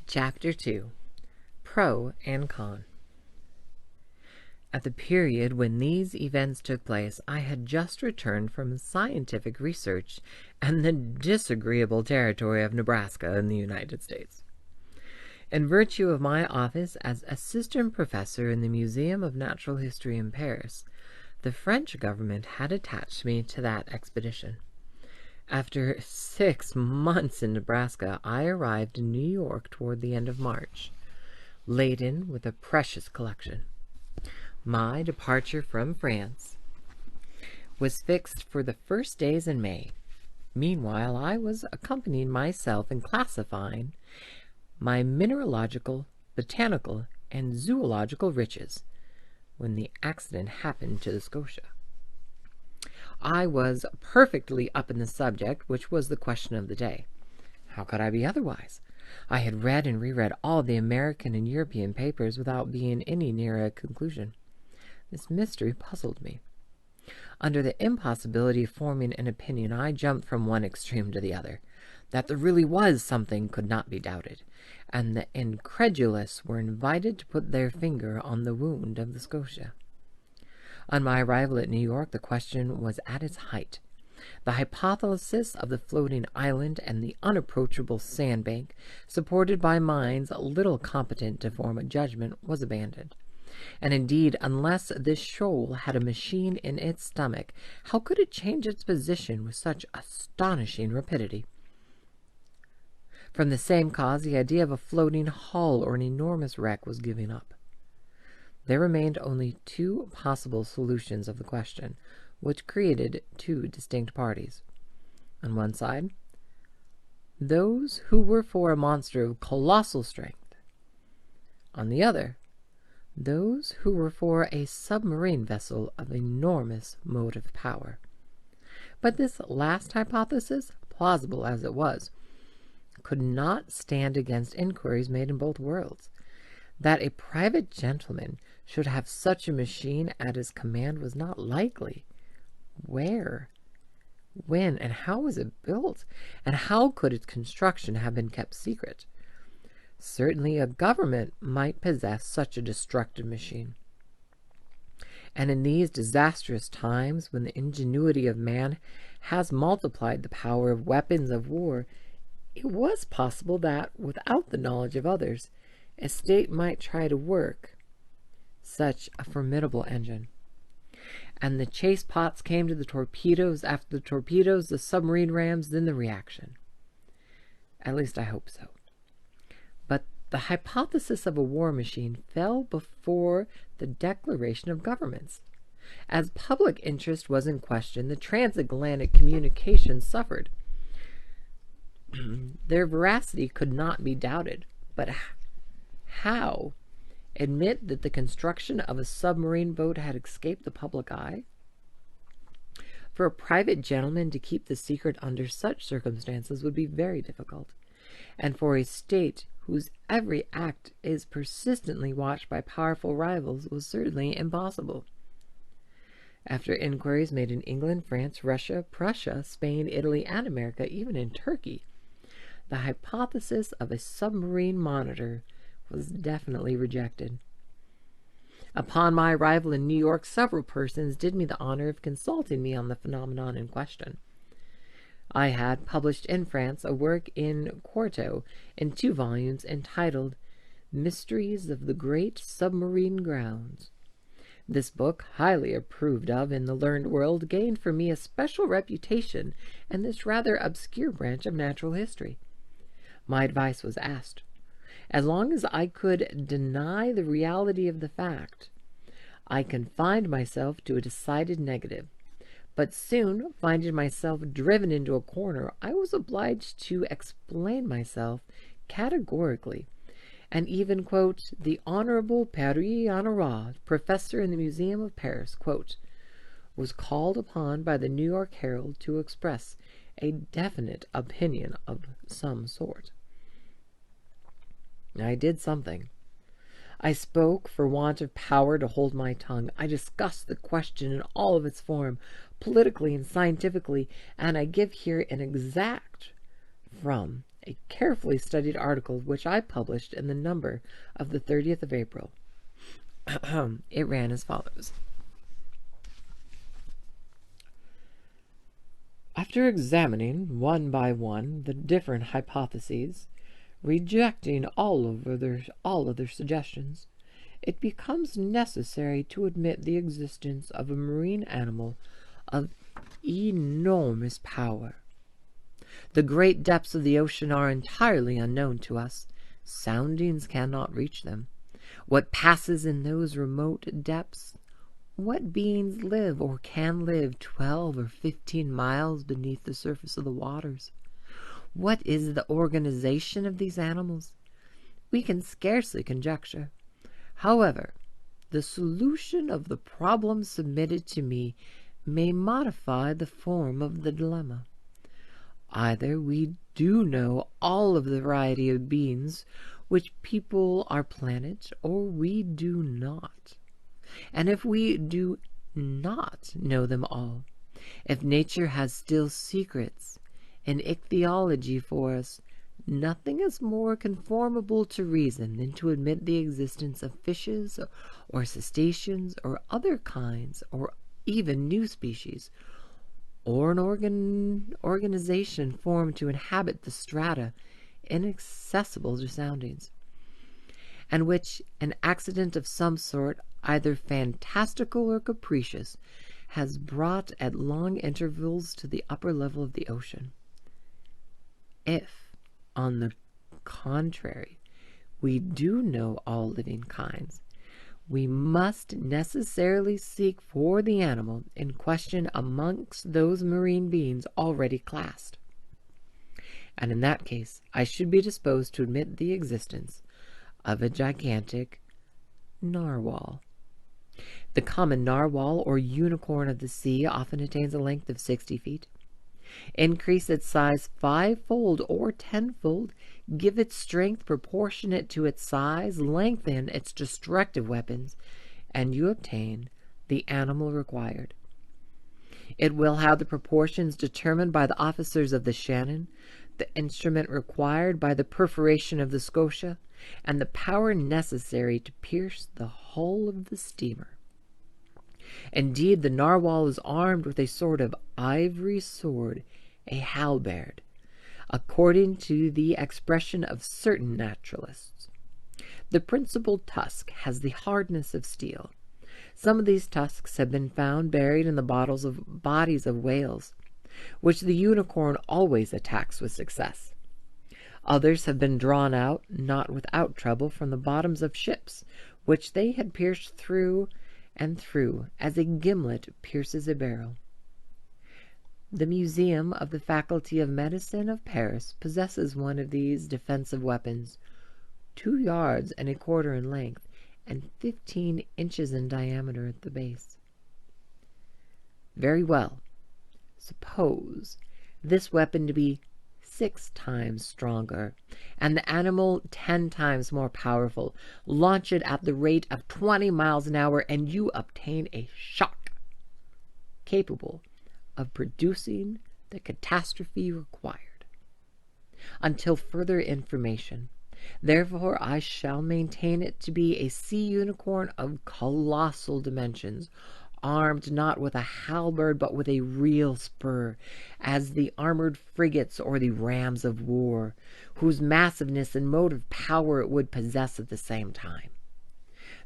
Chapter 2. Pro and Con. At the period when these events took place, I had just returned from scientific research in the disagreeable territory of Nebraska in the United States. In virtue of my office as assistant professor in the Museum of Natural History in Paris, the French government had attached me to that expedition. After 6 months in Nebraska, I arrived in New York toward the end of March, laden with a precious collection. My departure from France was fixed for the first days in May. Meanwhile, I was accompanying myself in classifying my mineralogical, botanical, and zoological riches when the accident happened to the Scotia. I was perfectly up in the subject, which was the question of the day. How could I be otherwise? I had read and reread all the American and European papers without being any nearer a conclusion. This mystery puzzled me. Under the impossibility of forming an opinion, I jumped from one extreme to the other. That there really was something could not be doubted, and the incredulous were invited to put their finger on the wound of the Scotia. On my arrival at New York, the question was at its height. The hypothesis of the floating island and the unapproachable sandbank, supported by minds little competent to form a judgment, was abandoned. And indeed, unless this shoal had a machine in its stomach, how could it change its position with such astonishing rapidity? From the same cause, the idea of a floating hull or an enormous wreck was given up. There remained only 2 possible solutions of the question, which created 2 distinct parties. On one side, those who were for a monster of colossal strength. On the other, those who were for a submarine vessel of enormous motive power. But this last hypothesis, plausible as it was, could not stand against inquiries made in both worlds. That a private gentleman should have such a machine at his command was not likely. Where, when, and how was it built? And how could its construction have been kept secret? Certainly a government might possess such a destructive machine. And in these disastrous times, when the ingenuity of man has multiplied the power of weapons of war, it was possible that, without the knowledge of others, a state might try to work such a formidable engine. And the chase pots came to the torpedoes, after the torpedoes, the submarine rams, then the reaction. At least I hope so. But the hypothesis of a war machine fell before the declaration of governments. As public interest was in question, the transatlantic communications suffered. Their veracity could not be doubted, but how? Admit that the construction of a submarine boat had escaped the public eye? For a private gentleman to keep the secret under such circumstances would be very difficult, and for a state whose every act is persistently watched by powerful rivals was certainly impossible. After inquiries made in England, France, Russia, Prussia, Spain, Italy, and America, even in Turkey, the hypothesis of a submarine monitor was definitely rejected. Upon my arrival in New York, several persons did me the honor of consulting me on the phenomenon in question. I had published in France a work in quarto in 2 volumes entitled Mysteries of the Great Submarine Grounds. This book, highly approved of in the learned world, gained for me a special reputation in this rather obscure branch of natural history. My advice was asked. As long as I could deny the reality of the fact, I confined myself to a decided negative. But soon, finding myself driven into a corner, I was obliged to explain myself categorically, and even, quote, the Honorable Paris Honorat, professor in the Museum of Paris, quote, was called upon by the New York Herald to express a definite opinion of some sort. I did something. I spoke for want of power to hold my tongue. I discussed the question in all of its form, politically and scientifically, and I give here an extract from a carefully studied article which I published in the number of the 30th of April. It ran as follows. After examining one by one the different hypotheses, rejecting all other suggestions, it becomes necessary to admit the existence of a marine animal of enormous power. The great depths of the ocean are entirely unknown to us. Soundings cannot reach them. What passes in those remote depths? What beings live or can live 12 or 15 miles beneath the surface of the waters? What is the organization of these animals? We can scarcely conjecture. However, the solution of the problem submitted to me may modify the form of the dilemma. Either we do know all of the variety of beings which people our planet, or we do not. And if we do not know them all, if nature has still secrets and ichthyology for us, nothing is more conformable to reason than to admit the existence of fishes or cetaceans or other kinds or even new species, or an organization formed to inhabit the strata inaccessible to soundings, and which an accident of some sort, either fantastical or capricious, has brought at long intervals to the upper level of the ocean. If, on the contrary, we do know all living kinds, we must necessarily seek for the animal in question amongst those marine beings already classed. And in that case, I should be disposed to admit the existence of a gigantic narwhal. The common narwhal, or unicorn of the sea, often attains a length of 60 feet. Increase its size 5-fold or 10-fold, give its strength proportionate to its size, lengthen its destructive weapons, and you obtain the animal required. It will have the proportions determined by the officers of the Shannon, the instrument required by the perforation of the Scotia, and the power necessary to pierce the hull of the steamer. Indeed, the narwhal is armed with a sort of ivory sword, a halberd, according to the expression of certain naturalists. The principal tusk has the hardness of steel. Some of these tusks have been found buried in the bodies of whales, which the unicorn always attacks with success. Others have been drawn out, not without trouble, from the bottoms of ships, which they had pierced through and through, as a gimlet pierces a barrel. The Museum of the Faculty of Medicine of Paris possesses one of these defensive weapons, 2 yards and a quarter in length, and 15 inches in diameter at the base. Very well. Suppose this weapon to be 6 times stronger, and the animal 10 times more powerful. Launch it at the rate of 20 miles an hour, and you obtain a shock capable of producing the catastrophe required. Until further information, therefore, I shall maintain it to be a sea unicorn of colossal dimensions, armed not with a halberd but with a real spur, as the armored frigates or the rams of war, whose massiveness and motive power it would possess at the same time.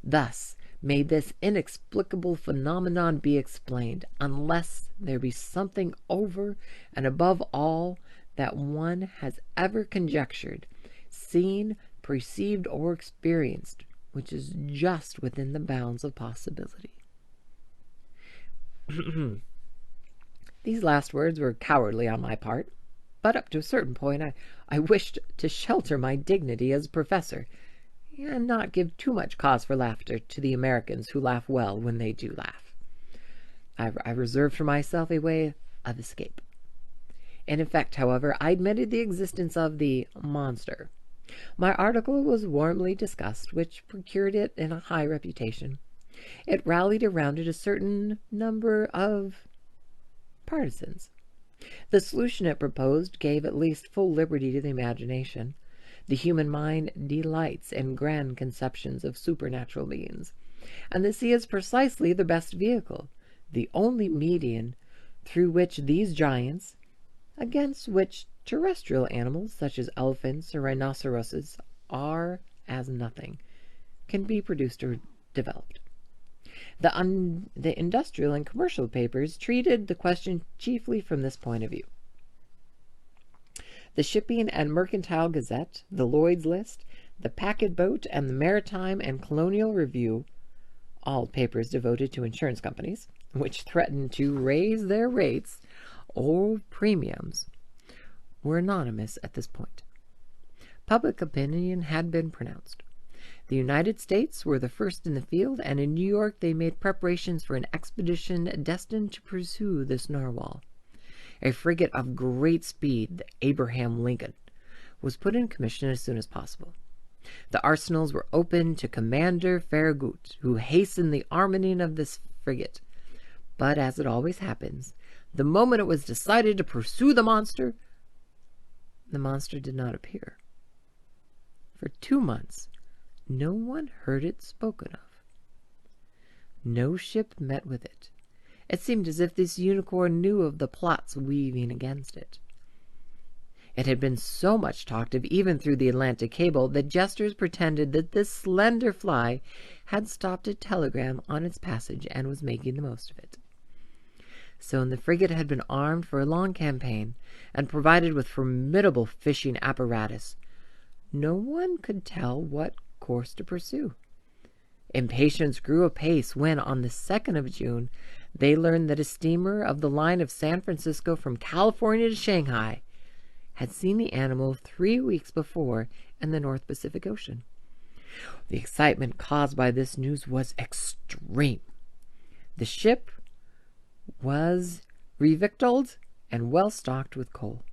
Thus may this inexplicable phenomenon be explained, unless there be something over and above all that one has ever conjectured, seen, perceived, or experienced, which is just within the bounds of possibility. These last words were cowardly on my part, but up to a certain point I wished to shelter my dignity as professor, and not give too much cause for laughter to the Americans who laugh well when they do laugh. I reserved for myself a way of escape. In effect, however, I admitted the existence of the monster. My article was warmly discussed, which procured it in a high reputation. It rallied around it a certain number of partisans. The solution it proposed gave at least full liberty to the imagination. The human mind delights in grand conceptions of supernatural beings, and the sea is precisely the best vehicle, the only medium through which these giants, against which terrestrial animals such as elephants or rhinoceroses are as nothing, can be produced or developed. The industrial and commercial papers treated the question chiefly from this point of view. The Shipping and Mercantile Gazette, the Lloyd's List, the Packet Boat, and the Maritime and Colonial Review, all papers devoted to insurance companies, which threatened to raise their rates or premiums, were anonymous at this point. Public opinion had been pronounced. The United States were the first in the field, and in New York they made preparations for an expedition destined to pursue this narwhal. A frigate of great speed, the Abraham Lincoln, was put in commission as soon as possible. The arsenals were opened to Commander Farragut, who hastened the arming of this frigate. But, as it always happens, the moment it was decided to pursue the monster did not appear. For 2 months, no one heard it spoken of. No ship met with it. It seemed as if this unicorn knew of the plots weaving against it. It had been so much talked of, even through the Atlantic cable, that jesters pretended that this slender fly had stopped a telegram on its passage and was making the most of it. So the frigate had been armed for a long campaign and provided with formidable fishing apparatus. No one could tell what course to pursue. Impatience grew apace when, on the 2nd of June, they learned that a steamer of the line of San Francisco from California to Shanghai had seen the animal 3 weeks before in the North Pacific Ocean. The excitement caused by this news was extreme. The ship was revictualled and well stocked with coal.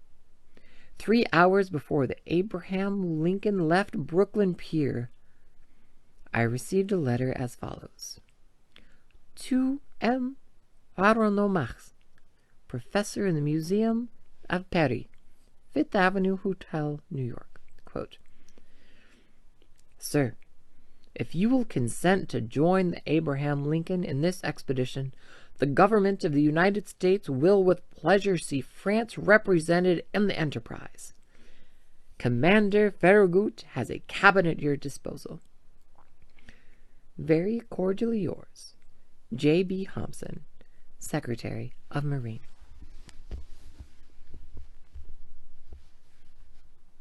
3 hours before the Abraham Lincoln left Brooklyn Pier, I received a letter as follows: To M. Aronnomax, professor in the Museum of Paris, Fifth Avenue Hotel, New York. Quote, Sir, if you will consent to join the Abraham Lincoln in this expedition, the government of the United States will with pleasure see France represented in the enterprise. Commander Farragut has a cabin at your disposal. Very cordially yours, J.B. Thompson, Secretary of Marine.